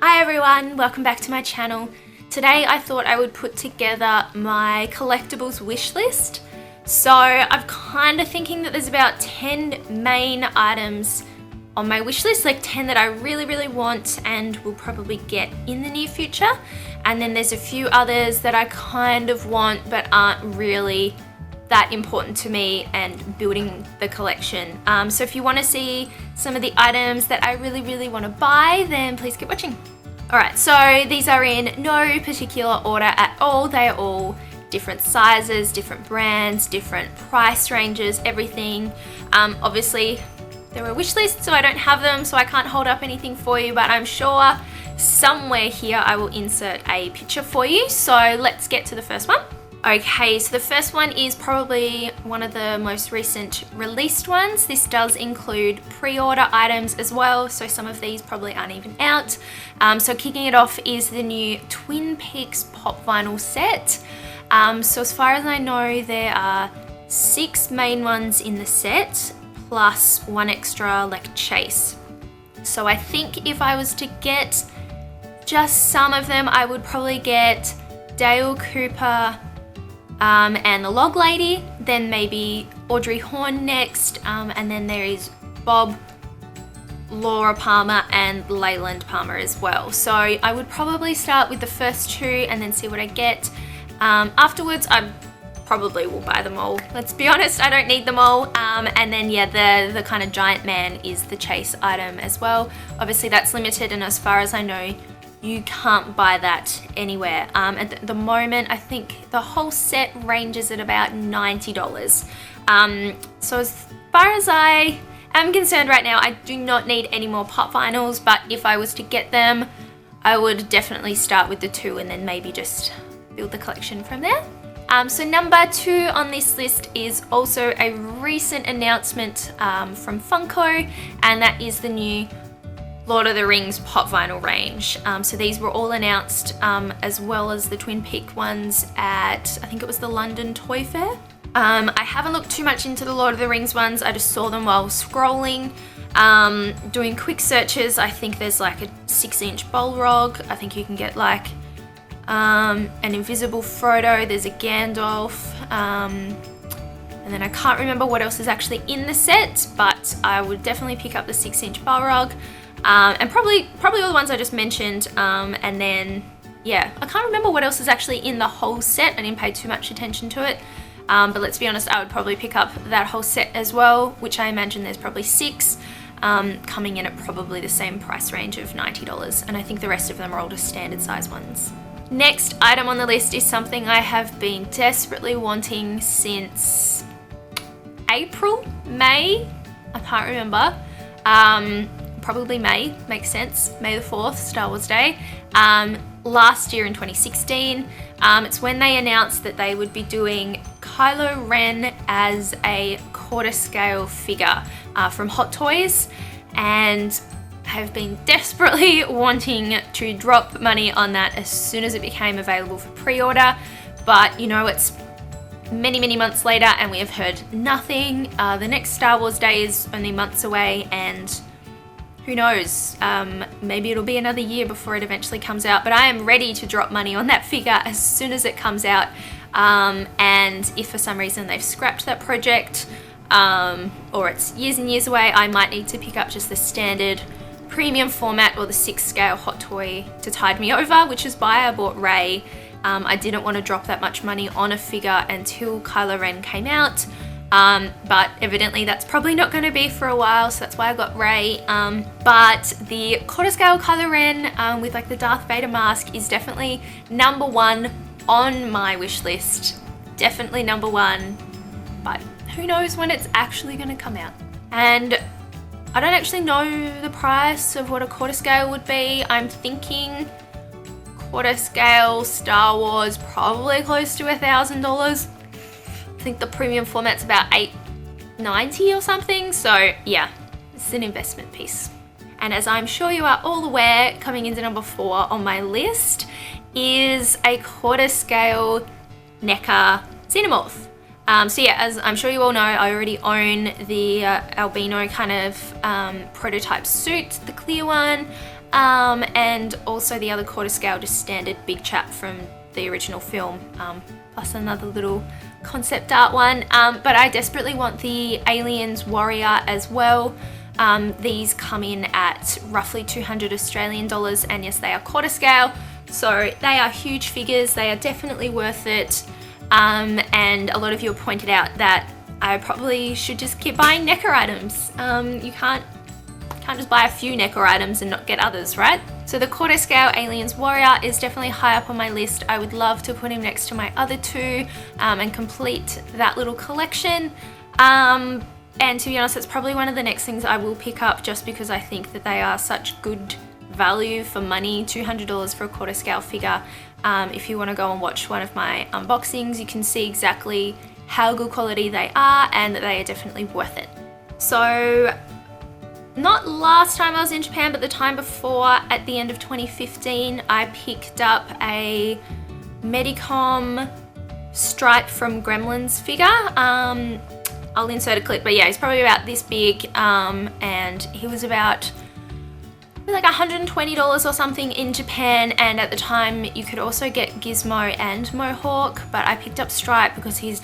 Hi everyone, welcome back to my channel. Today I thought I would put together my collectibles wish list. So I'm kind of thinking that there's about 10 main items on my wish list, like 10 that I really want and will probably get in the near future. And then there's a few others that I kind of want but aren't really that important to me and building the collection. So if you want to see some of the items that I really want to buy, then please keep watching. Alright, so these are in no particular order at all. They are all different sizes, different brands, different price ranges, everything. Obviously there are wish lists, so I don't have them, so I can't hold up anything for you, but I'm sure somewhere here I will insert a picture for you. So let's get to the first one. Okay, so the first one is probably one of the most recent released ones. This does include pre-order items as well, so some of these probably aren't even out. So kicking it off is the new Twin Peaks pop vinyl set. So as far as I know, there are 6 main ones in the set, plus one extra like chase. So I think if I was to get just some of them, I would probably get Dale Cooper, and the Log Lady, then maybe Audrey Horne next, and then there is Bob, Laura Palmer, and Leyland Palmer as well. So I would probably start with the first 2 and then see what I get. Afterwards, I probably will buy them all. Let's be honest, I don't need them all. And then yeah, the kind of giant man is the chase item as well. Obviously that's limited, and as far as I know, you can't buy that anywhere. At the moment, I think the whole set ranges at about $90. So as far as I am concerned right now, I do not need any more pop vinyls, but if I was to get them, I would definitely start with the 2 and then maybe just build the collection from there. So number 2 on this list is also a recent announcement from Funko, and that is the new Lord of the Rings pop vinyl range. So these were all announced as well as the Twin Peaks ones at, I think it was the London Toy Fair. I haven't looked too much into the Lord of the Rings ones. I just saw them while scrolling, doing quick searches. I think there's like a 6-inch Balrog. I think you can get like an invisible Frodo. There's a Gandalf. And then I can't remember what else is actually in the set, but I would definitely pick up the 6-inch Balrog. And probably all the ones I just mentioned, and then yeah, I can't remember what else is actually in the whole set. I didn't pay too much attention to it, but let's be honest, I would probably pick up that whole set as well, which I imagine there's probably 6 coming in at probably the same price range of $90, and I think the rest of them are all just standard size ones. Next item on the list is something I have been desperately wanting since April, May, I can't remember. Probably May, makes sense. May the 4th, Star Wars Day. Last year in 2016, it's when they announced that they would be doing Kylo Ren as a quarter scale figure from Hot Toys, and have been desperately wanting to drop money on that as soon as it became available for pre-order. But you know, it's many months later and we have heard nothing. The next Star Wars Day is only months away, and who knows, maybe it'll be another year before it eventually comes out, but I am ready to drop money on that figure as soon as it comes out. And if for some reason they've scrapped that project, or it's years and years away, I might need to pick up just the standard premium format or the 6-scale Hot Toy to tide me over, which is why I bought Rey. I didn't want to drop that much money on a figure until Kylo Ren came out. But evidently that's probably not going to be for a while, so that's why I got Rey. But the quarter scale Kylo Ren with like the Darth Vader mask is definitely number 1 on my wish list. Definitely number 1, but who knows when it's actually going to come out. And I don't actually know the price of what a quarter scale would be. I'm thinking quarter scale Star Wars probably close to $1,000. I think the premium format's about $890 or something, so yeah, it's an investment piece. And as I'm sure you are all aware, coming into number 4 on my list is a quarter scale NECA Xenomorph. So yeah, as I'm sure you all know, I already own the albino kind of prototype suit, the clear one. and also the other quarter scale, just standard big chap from the original film, plus another little concept art one. But I desperately want the Aliens Warrior as well. These come in at roughly 200 Australian dollars, and yes, they are quarter scale, so they are huge figures. They are definitely worth it. And a lot of you have pointed out that I probably should just keep buying NECA items. You can't just buy a few NECA items and not get others, right? So the quarter scale Aliens Warrior is definitely high up on my list. I would love to put him next to my other two and complete that little collection. And to be honest, it's probably one of the next things I will pick up, just because I think that they are such good value for money. $200 for a quarter scale figure. If you want to go and watch one of my unboxings, you can see exactly how good quality they are, and that they are definitely worth it. So not last time I was in Japan, but the time before, at the end of 2015, I picked up a Medicom Stripe from Gremlins figure. I'll insert a clip, but yeah, he's probably about this big, and he was about like $120 or something in Japan, and at the time you could also get Gizmo and Mohawk, but I picked up Stripe because he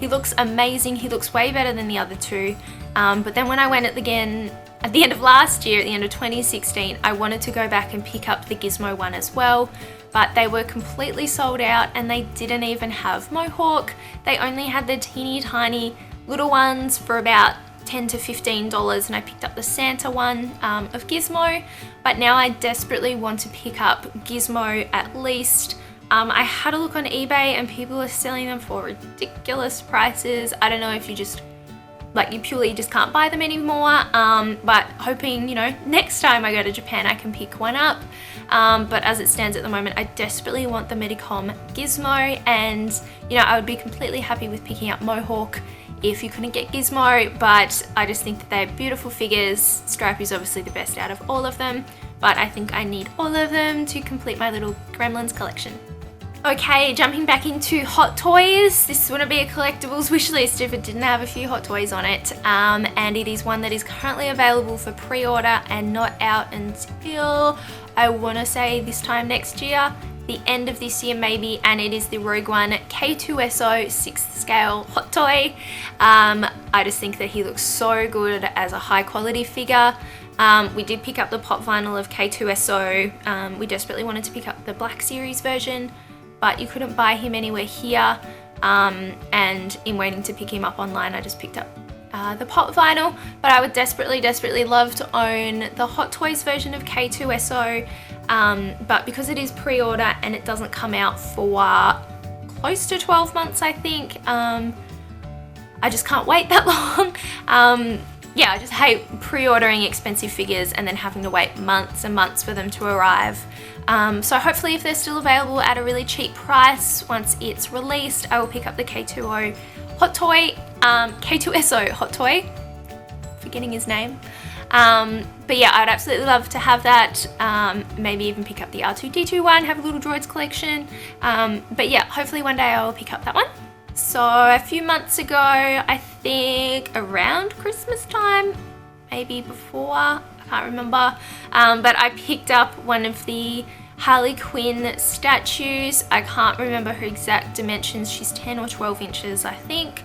looks amazing. He looks way better than the other two. But then when I went again at the end of last year, at the end of 2016, I wanted to go back and pick up the Gizmo one as well, but they were completely sold out, and they didn't even have Mohawk. They only had the teeny tiny little ones for about $10 to $15, and I picked up the Santa one of Gizmo, but now I desperately want to pick up Gizmo at least. I had a look on eBay and people are selling them for ridiculous prices. I don't know if you purely just can't buy them anymore, but hoping, next time I go to Japan I can pick one up. But as it stands at the moment, I desperately want the Medicom Gizmo, and I would be completely happy with picking up Mohawk if you couldn't get Gizmo, but I just think that they're beautiful figures. Stripe is obviously the best out of all of them, but I think I need all of them to complete my little Gremlins collection. Okay, jumping back into Hot Toys. This wouldn't be a collectibles wish list if it didn't have a few Hot Toys on it, and it is one that is currently available for pre-order and not out until, I want to say, this time next year, the end of this year maybe, and it is the Rogue One K2SO 6th scale Hot Toy. I just think that he looks so good as a high quality figure. We did pick up the pop vinyl of K2SO. We desperately wanted to pick up the Black Series version, but you couldn't buy him anywhere here, and in waiting to pick him up online, I just picked up the pop vinyl. But I would desperately love to own the Hot Toys version of K2SO, but because it is pre-order and it doesn't come out for close to 12 months, I think, I just can't wait that long. Yeah, I just hate pre-ordering expensive figures and then having to wait months and months for them to arrive. So hopefully if they're still available at a really cheap price once it's released, I will pick up the K2SO Hot Toy, forgetting his name. But yeah, I'd absolutely love to have that. Maybe even pick up the R2-D2 one, have a little droids collection. But yeah, hopefully one day I will pick up that one. So a few months ago, I think around Christmas time, maybe before, I can't remember, but I picked up one of the Harley Quinn statues. I can't remember her exact dimensions. She's 10 or 12 inches, I think,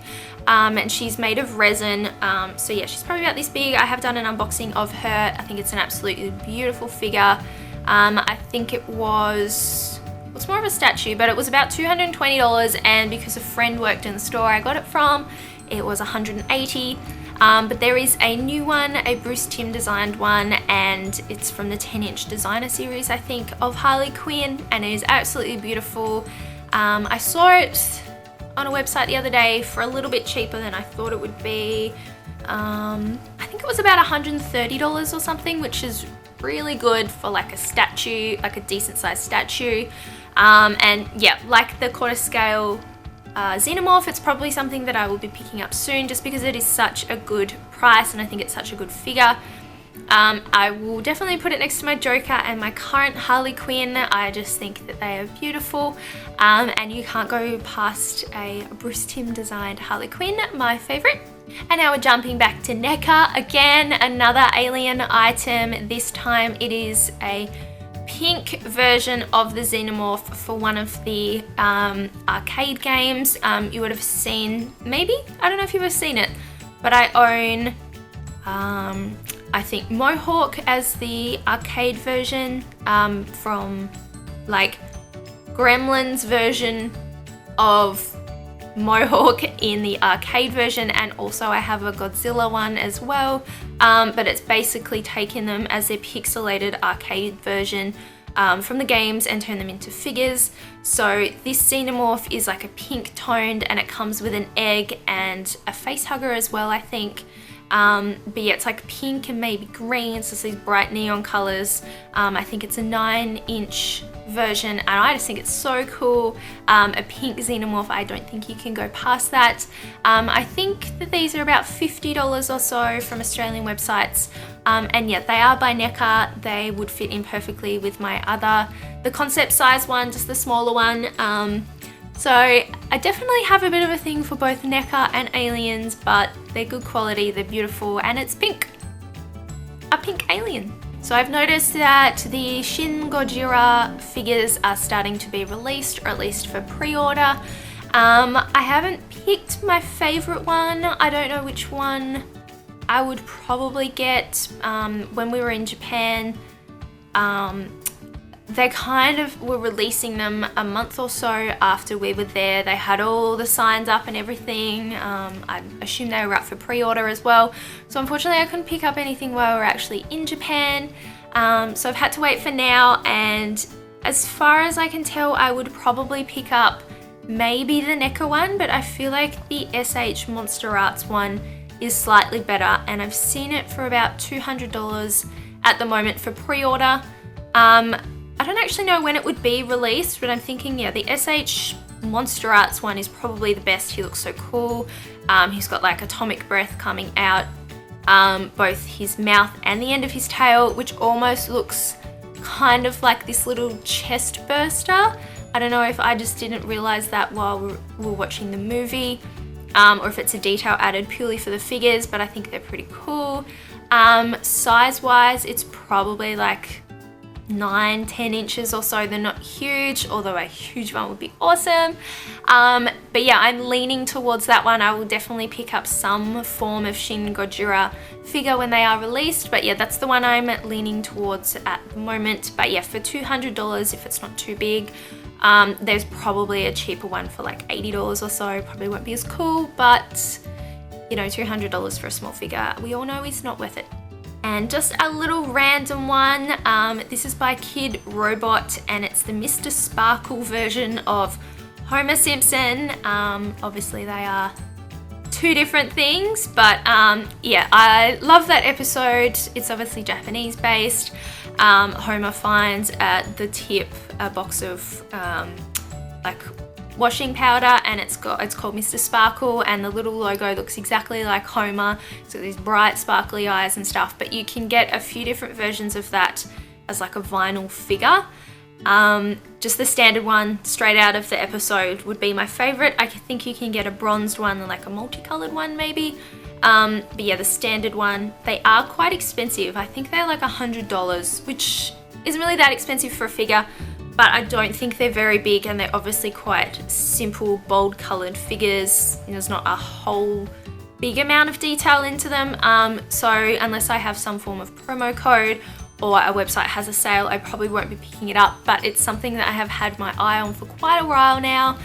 and she's made of resin. So yeah, she's probably about this big. I have done an unboxing of her. I think it's an absolutely beautiful figure. I think it was, it's more of a statue, but it was about $220, and because a friend worked in the store I got it from, it was $180. But there is a new one, a Bruce Timm designed one, and it's from the 10-inch designer series, I think, of Harley Quinn, and it is absolutely beautiful. I saw it on a website the other day for a little bit cheaper than I thought it would be. I think it was about $130 or something, which is really good for like a statue, like a decent sized statue. And yeah, like the quarter scale Xenomorph, it's probably something that I will be picking up soon, just because it is such a good price and I think it's such a good figure. I will definitely put it next to my Joker and my current Harley Quinn. I just think that they are beautiful, and you can't go past a Bruce Timm designed Harley Quinn, my favourite. And now we're jumping back to NECA. Again, another Alien item. This time it is a pink version of the Xenomorph for one of the arcade games. You would have seen, maybe? I don't know if you've ever seen it, but I own, I think, Mohawk as the arcade version from like Gremlins version of Mohawk in the arcade version, and also I have a Godzilla one as well, but it's basically taken them as their pixelated arcade version from the games and turn them into figures. So this Xenomorph is like a pink toned, and it comes with an egg and a face hugger as well, I think. But yeah, it's like pink and maybe green, so it's these bright neon colors. I think it's a 9-inch version, and I just think it's so cool. A pink Xenomorph, I don't think you can go past that. I think that these are about $50 or so from Australian websites, and yeah, they are by NECA. They would fit in perfectly with the concept size one, just the smaller one. So I definitely have a bit of a thing for both NECA and Aliens, but they're good quality, they're beautiful, and it's pink. A pink alien. So I've noticed that the Shin Gojira figures are starting to be released, or at least for pre-order. I haven't picked my favorite one. I don't know which one I would probably get. When we were in Japan, they kind of were releasing them a month or so after we were there. They had all the signs up and everything. I assume they were up for pre-order as well. So unfortunately I couldn't pick up anything while we were actually in Japan. So I've had to wait for now, and as far as I can tell, I would probably pick up maybe the NECA one, but I feel like the SH Monster Arts one is slightly better, and I've seen it for about $200 at the moment for pre-order. I don't actually know when it would be released, but I'm thinking, yeah, the SH Monster Arts one is probably the best. He looks so cool. He's got like atomic breath coming out both his mouth and the end of his tail, which almost looks kind of like this little chest burster. I don't know if I just didn't realize that while we were watching the movie, or if it's a detail added purely for the figures, but I think they're pretty cool. Size-wise, it's probably like 9-10 inches or so. They're not huge, although a huge one would be awesome. But yeah, I'm leaning towards that one. I will definitely pick up some form of Shin Gojira figure when they are released, but yeah, that's the one I'm leaning towards at the moment. But yeah, for $200, if it's not too big, there's probably a cheaper one for like $80 or so. Probably won't be as cool, but you know, $200 for a small figure, we all know it's not worth it. And just a little random one, this is by Kid Robot, and it's the Mr. Sparkle version of Homer Simpson. Obviously they are two different things, but yeah, I love that episode. It's obviously Japanese based. Homer finds at the tip a box of like washing powder, and it's called Mr. Sparkle, and the little logo looks exactly like Homer, so these bright sparkly eyes and stuff. But you can get a few different versions of that as like a vinyl figure. Just the standard one straight out of the episode would be my favorite. I think you can get a bronzed one and like a multicolored one maybe. But yeah, the standard one, they are quite expensive. I think they're like $100, which isn't really that expensive for a figure, but I don't think they're very big, and they're obviously quite simple, bold colored figures. There's not a whole big amount of detail into them. So unless I have some form of promo code or a website has a sale, I probably won't be picking it up, but it's something that I have had my eye on for quite a while now.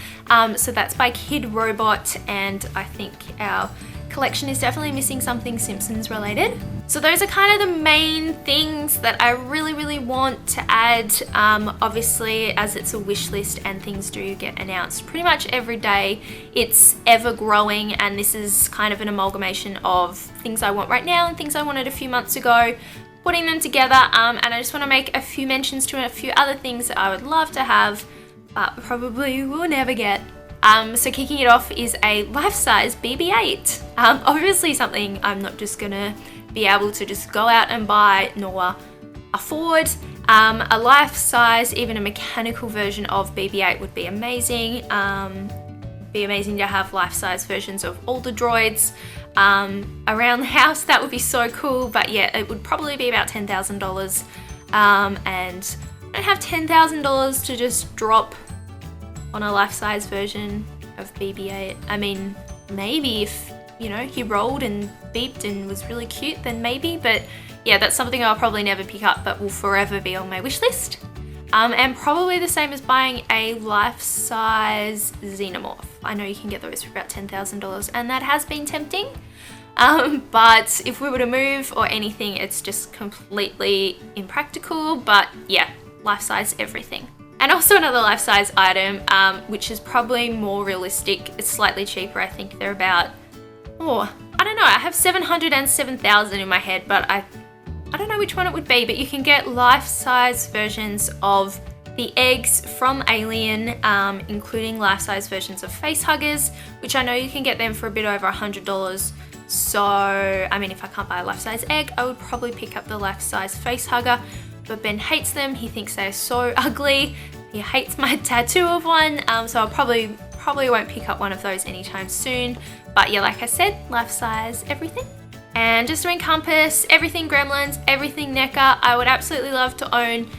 So that's by Kid Robot, and I think our collection is definitely missing something Simpsons related. So those are kind of the main things that I really want to add. Obviously, as it's a wish list and things do get announced pretty much every day, it's ever growing, and this is kind of an amalgamation of things I want right now and things I wanted a few months ago, putting them together. And I just want to make a few mentions to a few other things that I would love to have, but probably will never get. So kicking it off is a life-size BB-8. Obviously something I'm not just gonna be able to just go out and buy nor afford. A life-size, even a mechanical version of BB-8 would be amazing. Be amazing to have life-size versions of all the droids. around the house, that would be so cool. But yeah, it would probably be about $10,000. And I don't have $10,000 to just drop on a life-size version of BB-8. I mean, maybe if, you know, he rolled and beeped and was really cute, then maybe. But yeah, that's something I'll probably never pick up, but will forever be on my wish list. And probably the same as buying a life-size xenomorph. I know you can get those for about $10,000, and that has been tempting. But if we were to move or anything, it's just completely impractical. But yeah, life-size everything. And also another life-size item, which is probably more realistic. It's slightly cheaper. I think they're about, I don't know. I have 700 and 7,000 in my head, but I don't know which one it would be. But you can get life-size versions of the eggs from Alien, including life-size versions of facehuggers, which I know you can get them for a bit over $100. So, I mean, if I can't buy a life-size egg, I would probably pick up the life-size facehugger. But Ben hates them. He thinks they're so ugly. He hates my tattoo of one. So I'll probably won't pick up one of those anytime soon. But yeah, like I said, life-size everything. And just to encompass everything Gremlins, everything NECA, I would absolutely love to own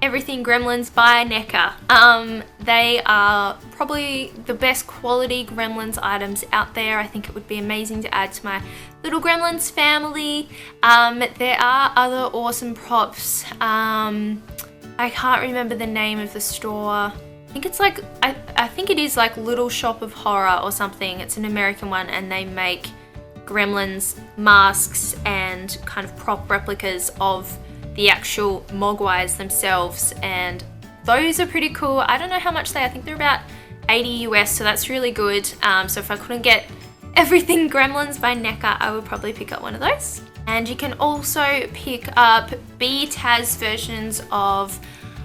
everything Gremlins by NECA. They are probably the best quality Gremlins items out there. I think it would be amazing to add to my little Gremlins family. There are other awesome props. I can't remember the name of the store. I think it's like, I think it is like Little Shop of Horror or something. It's an American one, and they make Gremlins masks and kind of prop replicas of the actual Mogwais themselves, and those are pretty cool. I don't know how much I think they're about 80 US, so that's really good. So if I couldn't get everything Gremlins by NECA, I would probably pick up one of those. And you can also pick up BTAS versions of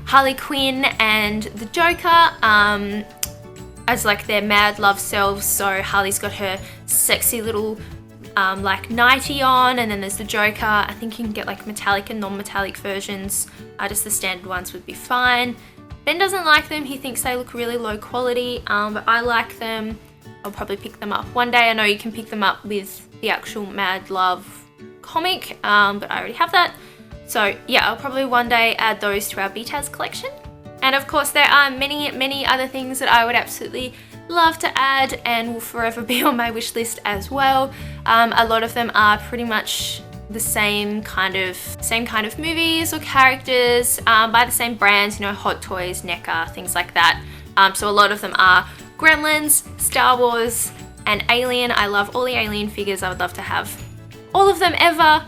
Harley Quinn and the Joker as like their mad love selves. So Harley's got her sexy little like nightie on, and then there's the Joker. I think you can get like metallic and non-metallic versions. Just the standard ones would be fine. Ben doesn't like them. He thinks they look really low quality, but I like them. I'll probably pick them up one day. I know you can pick them up with the actual Mad Love comic, but I already have that. So yeah, I'll probably one day add those to our BTAS collection. And of course there are many other things that I would absolutely love to add and will forever be on my wish list as well. A lot of them are pretty much the same kind of movies or characters by the same brands, you know, Hot Toys, NECA, things like that. So a lot of them are Gremlins, Star Wars, and Alien. I love all the Alien figures. I would love to have all of them ever.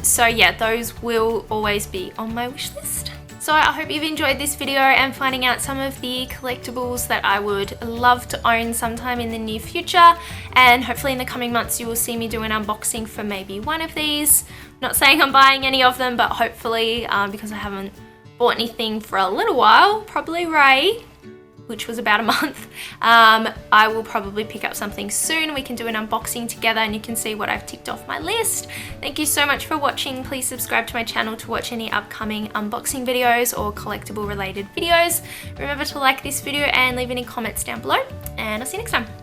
So yeah, those will always be on my wish list. So I hope you've enjoyed this video and finding out some of the collectibles that I would love to own sometime in the near future. And hopefully in the coming months you will see me do an unboxing for maybe one of these. Not saying I'm buying any of them, but hopefully, because I haven't bought anything for a little while, probably Ray, which was about a month, I will probably pick up something soon. We can do an unboxing together and you can see what I've ticked off my list. Thank you so much for watching. Please subscribe to my channel to watch any upcoming unboxing videos or collectible related videos. Remember to like this video and leave any comments down below, and I'll see you next time.